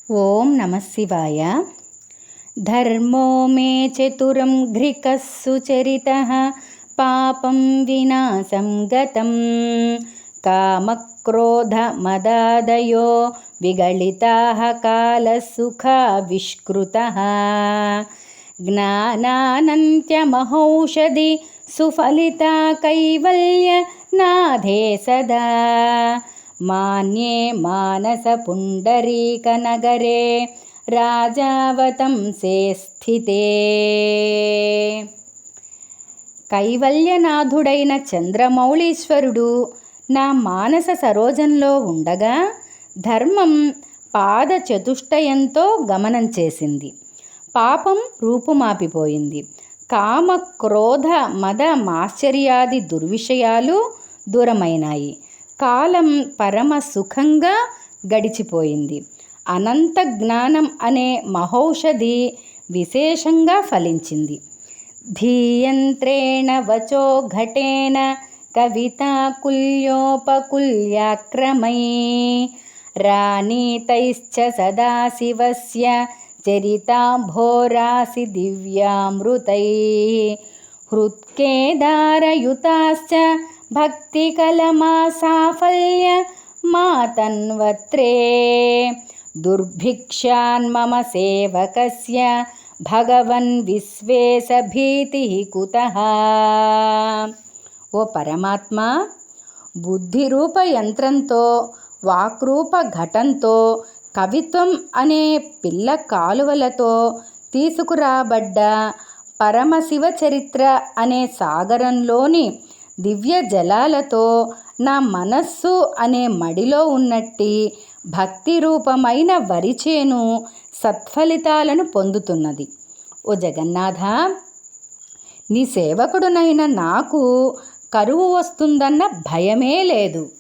ఓం నమ శివాయ. ధర్మో మే చతురం ఘ్రికః సుచరితః పాపం వినాశం గతం కామక్రోధమదాదయో విగళితాః కాలసుఖావిష్కృతః జ్ఞానానంత్యమహౌషధి సుఫలితా కైవల్యనాథే సదా మాన్యే మానసపుండరీకనగరే రాజావతంసే స్థితే. కైవల్యనాథుడైన చంద్రమౌళీశ్వరుడు నా మానస సరోజంలో ఉండగా ధర్మం పాదచతుష్టయంతో గమనం చేసింది. పాపం రూపుమాపిపోయింది. కామ క్రోధ మద మాశ్చర్యాది దుర్విషయాలు దూరమైనాయి. కాలం పరమ సుఖంగా గడిచిపోయింది. అనంత జ్ఞానం అనే మహౌషధి విశేషంగా ఫలించింది. ధీయంత్రేణ వచో ఘటేన కవితాకుల్యోపకుల్యాక్రమై రాణీతైశ్చ సదాశివస్య చరితాంభోరాసి దివ్యామృతై హృత్కేదారయుతాశ్చ భక్తికలమా సాఫల్య మాతన్వత్రే దుర్భిక్షాన్మమ సేవకస్య భగవన్ విశ్వేశ భీతిః కుతః. ఓ పరమాత్మ, బుద్ధిరూప యంత్రంతో వాక్రూప ఘటంతో కవిత్వం అనే పిల్ల కాలువలతో తీసుకురాబడ్డ పరమశివ చరిత్ర అనే సాగరంలోని దివ్య జలాలతో నా మనస్సు అనే మడిలో ఉన్నట్టి భక్తి రూపమైన వరిచేను సత్ఫలితాలను పొందుతున్నది. ఓ జగన్నాథ, నీ సేవకుడునైన నాకు కరువు వస్తుందన్న భయమే లేదు.